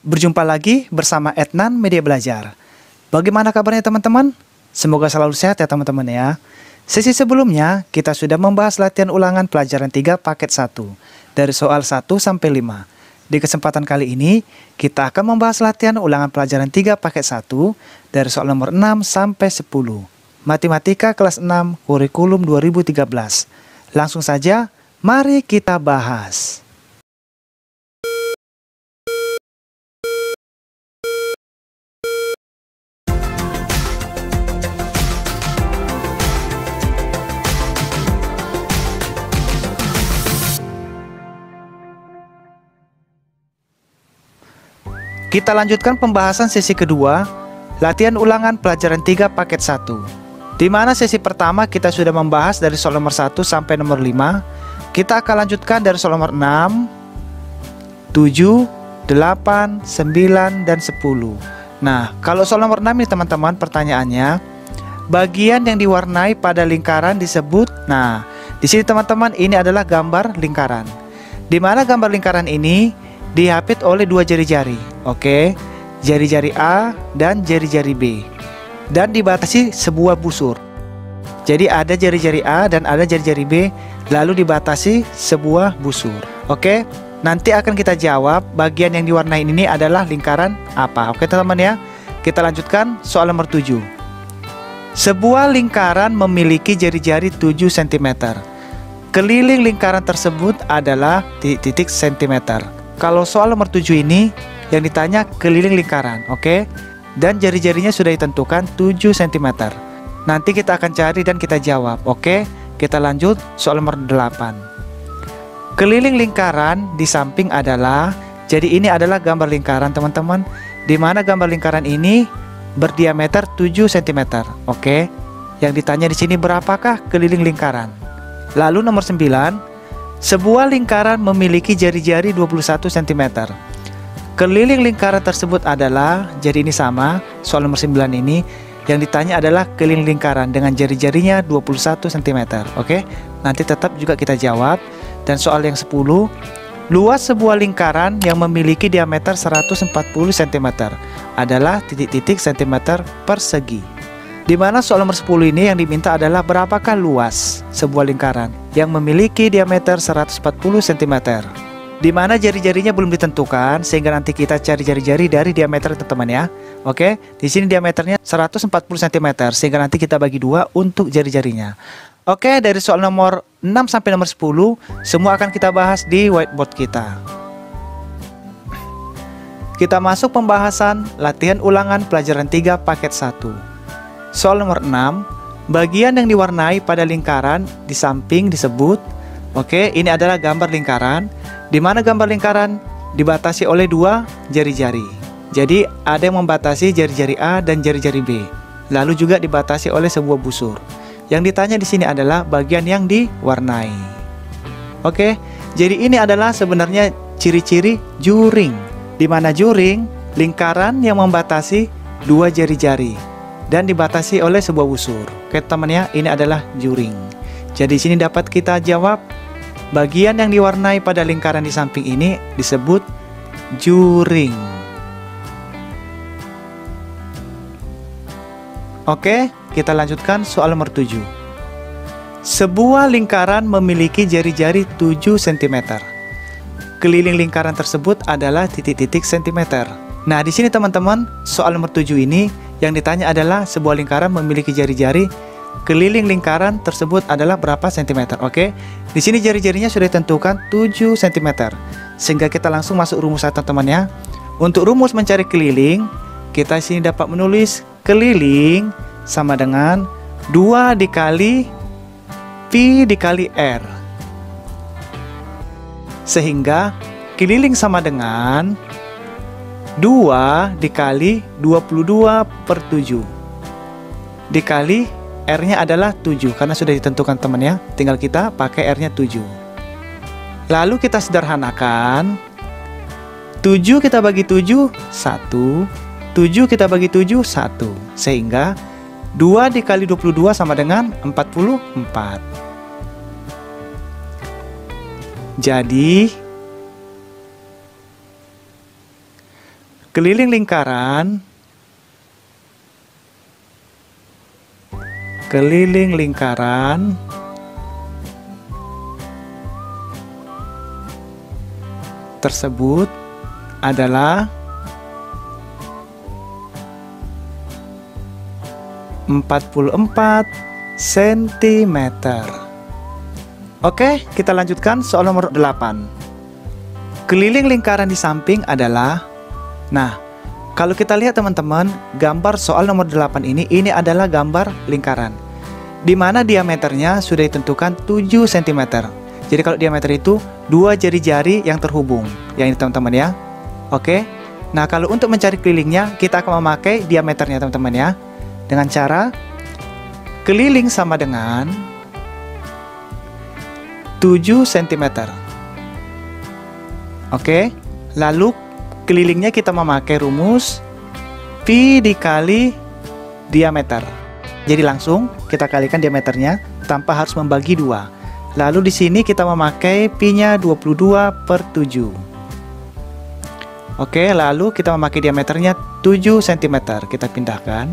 Berjumpa lagi bersama Etnan Media Belajar. Bagaimana kabarnya teman-teman? Semoga selalu sehat ya teman-teman ya. Sesi sebelumnya kita sudah membahas latihan ulangan pelajaran 3 paket 1 dari soal 1 sampai 5. Di kesempatan kali ini kita akan membahas latihan ulangan pelajaran 3 paket 1 dari soal nomor 6 sampai 10. Matematika kelas 6 kurikulum 2013. Langsung saja, mari kita bahas. Kita lanjutkan pembahasan sesi kedua, latihan ulangan pelajaran 3 paket 1. Di mana sesi pertama kita sudah membahas dari soal nomor 1 sampai nomor 5. Kita akan lanjutkan dari soal nomor 6, 7, 8, 9, dan 10. Nah, kalau soal nomor 6 ini teman-teman pertanyaannya, bagian yang diwarnai pada lingkaran disebut. Nah, di sini teman-teman ini adalah gambar lingkaran. Di mana gambar lingkaran ini diapit oleh dua jari-jari, oke, jari-jari A dan jari-jari B, dan dibatasi sebuah busur. Jadi ada jari-jari A dan ada jari-jari B, lalu dibatasi sebuah busur. Oke, nanti akan kita jawab bagian yang diwarnai ini adalah lingkaran apa. Oke teman-teman ya, kita lanjutkan soal nomor 7. Sebuah lingkaran memiliki jari-jari 7 cm. Keliling lingkaran tersebut adalah titik-titik cm. Kalau soal nomor 7 ini yang ditanya keliling lingkaran, oke? Dan jari-jarinya sudah ditentukan 7 cm. Nanti kita akan cari dan kita jawab, oke? Kita lanjut soal nomor 8. Keliling lingkaran di samping adalah, jadi ini adalah gambar lingkaran teman-teman, di mana gambar lingkaran ini berdiameter 7 cm, oke? Yang ditanya di sini berapakah keliling lingkaran? Lalu nomor 9. Sebuah lingkaran memiliki jari-jari 21 cm. Keliling lingkaran tersebut adalah, jadi ini sama, soal nomor 9 ini, yang ditanya adalah keliling lingkaran dengan jari-jarinya 21 cm. Oke, nanti tetap juga kita jawab. Dan soal yang 10, luas sebuah lingkaran yang memiliki diameter 140 cm adalah titik-titik cm persegi. Di mana soal nomor 10 ini yang diminta adalah berapakah luas sebuah lingkaran yang memiliki diameter 140 cm. Di mana jari-jarinya belum ditentukan, sehingga nanti kita cari jari-jari dari diameter teman-teman ya. Oke, di sini diameternya 140 cm, sehingga nanti kita bagi dua untuk jari-jarinya. Oke, dari soal nomor 6 sampai nomor 10 semua akan kita bahas di whiteboard kita. Kita masuk pembahasan latihan ulangan pelajaran 3 paket 1. Soal nomor 6, bagian yang diwarnai pada lingkaran di samping disebut. Oke, ini adalah gambar lingkaran, di mana gambar lingkaran dibatasi oleh dua jari-jari. Jadi ada yang membatasi jari-jari A dan jari-jari B, lalu juga dibatasi oleh sebuah busur. Yang ditanya di sini adalah bagian yang diwarnai. Oke, jadi ini adalah sebenarnya ciri-ciri juring, di mana juring lingkaran yang membatasi dua jari-jari dan dibatasi oleh sebuah busur. Oke teman ya, ini adalah juring. Jadi di sini dapat kita jawab bagian yang diwarnai pada lingkaran di samping ini disebut juring. Oke, kita lanjutkan soal nomor 7. Sebuah lingkaran memiliki jari-jari 7 cm. Keliling lingkaran tersebut adalah titik-titik cm. Nah, di sini teman-teman, soal nomor 7 ini yang ditanya adalah sebuah lingkaran memiliki jari-jari, keliling lingkaran tersebut adalah berapa cm. Oke, di sini jari-jarinya sudah ditentukan 7 cm. Sehingga kita langsung masuk rumus teman-teman ya. Untuk rumus mencari keliling, kita di sini dapat menulis keliling sama dengan 2 dikali Pi dikali R. Sehingga keliling sama dengan 2 dikali 22/7 dikali R-nya adalah 7, karena sudah ditentukan teman ya, tinggal kita pakai R-nya 7. Lalu kita sederhanakan, 7 kita bagi 7, 1, 7 kita bagi 7, 1, sehingga 2 dikali 22 sama dengan 44. Jadi Keliling lingkaran. Keliling lingkaran tersebut adalah 44 cm. Oke, kita lanjutkan soal nomor 8. Keliling lingkaran di samping adalah. Nah, kalau kita lihat teman-teman, gambar soal nomor 8 ini adalah gambar lingkaran, di mana diameternya sudah ditentukan 7 cm. Jadi kalau diameter itu dua jari-jari yang terhubung. Yang ini teman-teman ya. Oke. Nah, kalau untuk mencari kelilingnya, kita akan memakai diameternya teman-teman ya. Dengan cara keliling sama dengan 7 cm. Oke. Lalu kelilingnya kita memakai rumus pi dikali diameter. Jadi langsung kita kalikan diameternya tanpa harus membagi 2. Lalu di sini kita memakai pi-nya 22/7. Oke, lalu kita memakai diameternya 7 cm. Kita pindahkan.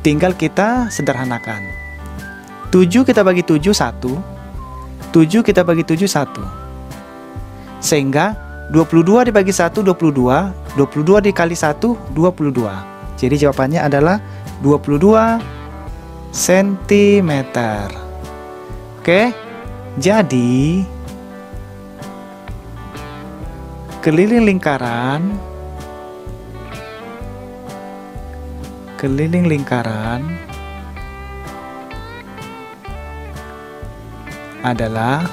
Tinggal kita sederhanakan. 7 kita bagi 7, 1. 7 kita bagi 7, 1. Sehingga 22 dibagi 1, 22. 22 dikali 1, 22. Jadi jawabannya adalah 22 cm. Oke, jadi keliling lingkaran adalah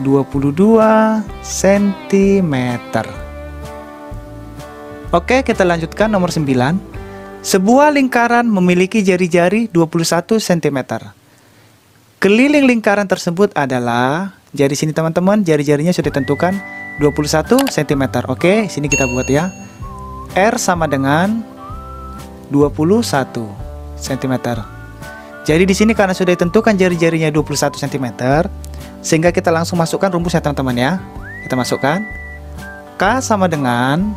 22 cm. Oke, kita lanjutkan nomor 9. Sebuah lingkaran memiliki jari-jari 21 cm. Keliling lingkaran tersebut adalah, jadi sini teman-teman, jari-jarinya sudah ditentukan 21 cm. Oke, sini kita buat ya. R sama dengan 21 cm. Jadi di sini karena sudah ditentukan jari-jarinya 21 cm, sehingga kita langsung masukkan rumusnya teman-teman ya. Kita masukkan K sama dengan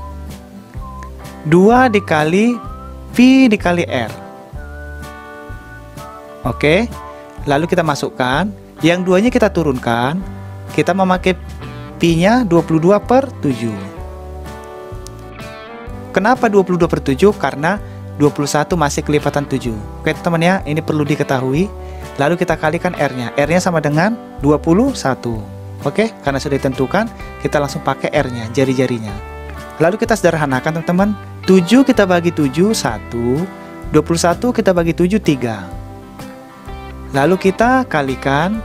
2 dikali pi dikali R. Oke, lalu kita masukkan, yang duanya kita turunkan, kita memakai pi-nya 22/7. Kenapa 22/7? Karena 21 masih kelipatan 7. Oke teman ya, ini perlu diketahui. Lalu kita kalikan R-nya. R-nya sama dengan 21. Oke, karena sudah ditentukan, kita langsung pakai R-nya, jari-jarinya. Lalu kita sederhanakan teman-teman. 7 kita bagi 7, 1. 21 kita bagi 7, 3. Lalu kita kalikan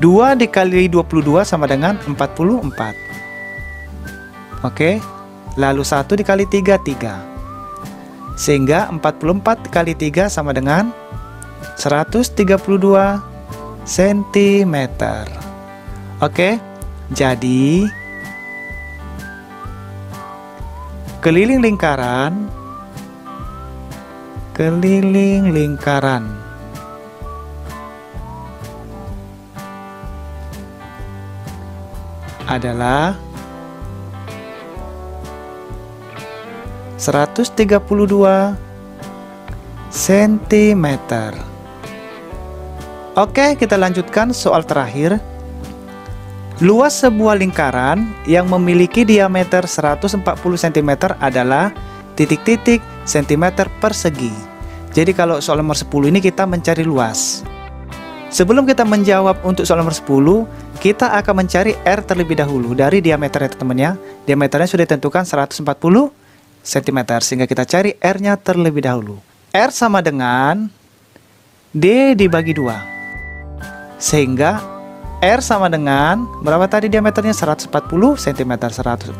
2 dikali 22 sama dengan 44. Oke, lalu 1 dikali 3, 3. Sehingga 44 kali 3 sama dengan 132 cm. Oke, jadi keliling lingkaran adalah 132 cm. Oke, kita lanjutkan soal terakhir. Luas sebuah lingkaran yang memiliki diameter 140 cm adalah titik-titik cm persegi. Jadi kalau soal nomor 10 ini kita mencari luas. Sebelum kita menjawab untuk soal nomor 10, kita akan mencari R terlebih dahulu dari diameternya teman-teman ya. Diameternya sudah ditentukan 140 cm, sehingga kita cari R-nya terlebih dahulu. R sama dengan D dibagi 2. Sehingga R sama dengan, berapa tadi diameternya? 140 cm. 140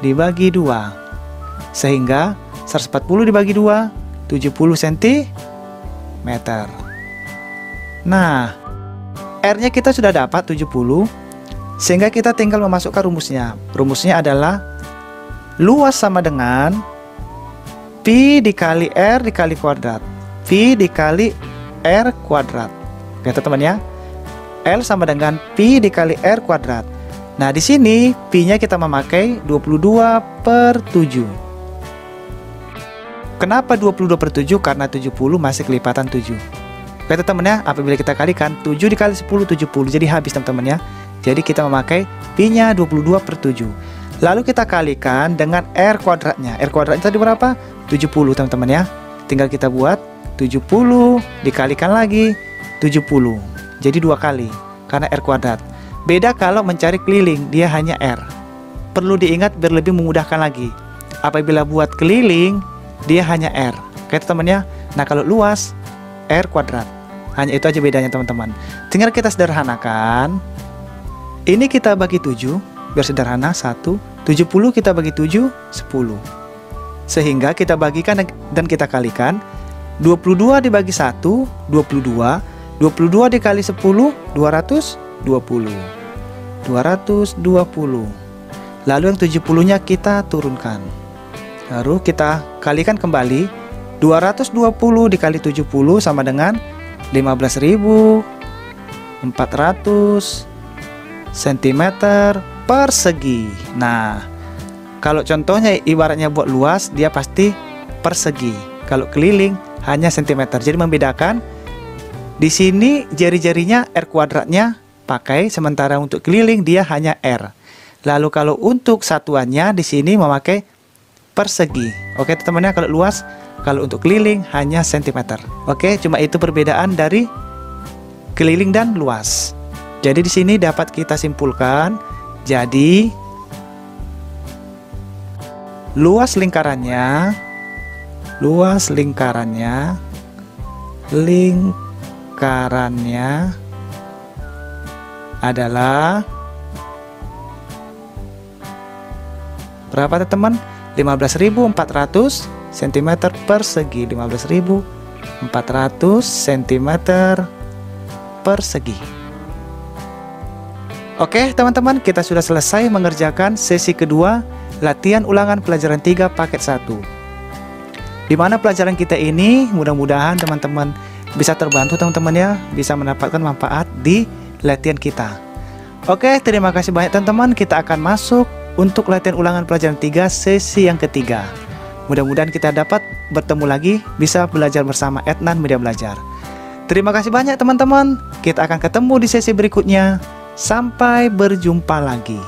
dibagi 2. Sehingga 140 dibagi 2, 70 cm. Nah, R-nya kita sudah dapat 70. Sehingga kita tinggal memasukkan rumusnya. Rumusnya adalah luas sama dengan pi dikali R dikali kuadrat. Pi dikali R kuadrat. Oke teman-teman ya. L sama dengan pi dikali R kuadrat. Nah, di sini pi-nya kita memakai 22/7. Kenapa 22/7? Karena 70 masih kelipatan 7. Oke teman-teman ya, apabila kita kalikan 7 dikali 10, 70. Jadi habis teman-teman ya. Jadi kita memakai pi-nya 22/7. Lalu kita kalikan dengan R kuadratnya. R kuadratnya tadi berapa? 70 teman-teman ya. Tinggal kita buat 70 dikalikan lagi 70. Jadi 2 kali karena R kuadrat. Beda kalau mencari keliling, dia hanya R. Perlu diingat biar lebih memudahkan lagi. Apabila buat keliling, dia hanya R. Oke teman-teman ya. Nah, kalau luas R kuadrat. Hanya itu aja bedanya teman-teman. Tinggal kita sederhanakan. Ini kita bagi 7 biar sederhana. 1, 70 kita bagi 7, 10. Sehingga kita bagikan dan kita kalikan. 22 dibagi 1, 22. 22 dikali 10, 220. 220. Lalu yang 70-nya kita turunkan. Lalu kita kalikan kembali. 220 dikali 70 sama dengan 15.400 cm persegi. Nah, kalau contohnya ibaratnya buat luas, dia pasti persegi. Kalau keliling hanya cm. Jadi membedakan di sini jari-jarinya R kuadratnya pakai, sementara untuk keliling dia hanya R. Lalu kalau untuk satuannya di sini memakai persegi. Oke teman-teman ya, kalau luas, kalau untuk keliling hanya cm. Oke, cuma itu perbedaan dari keliling dan luas. Jadi di sini dapat kita simpulkan. Jadi luas lingkarannya adalah berapa teman? 15.400 cm persegi. 15.400 cm persegi. Oke teman-teman, kita sudah selesai mengerjakan sesi kedua latihan ulangan pelajaran 3 paket 1. Di mana pelajaran kita ini mudah-mudahan teman-teman bisa terbantu teman-teman ya, bisa mendapatkan manfaat di latihan kita. Oke, terima kasih banyak teman-teman. Kita akan masuk untuk latihan ulangan pelajaran 3 sesi yang ketiga. Mudah-mudahan kita dapat bertemu lagi, bisa belajar bersama Adnan Media Belajar. Terima kasih banyak teman-teman. Kita akan ketemu di sesi berikutnya. Sampai berjumpa lagi.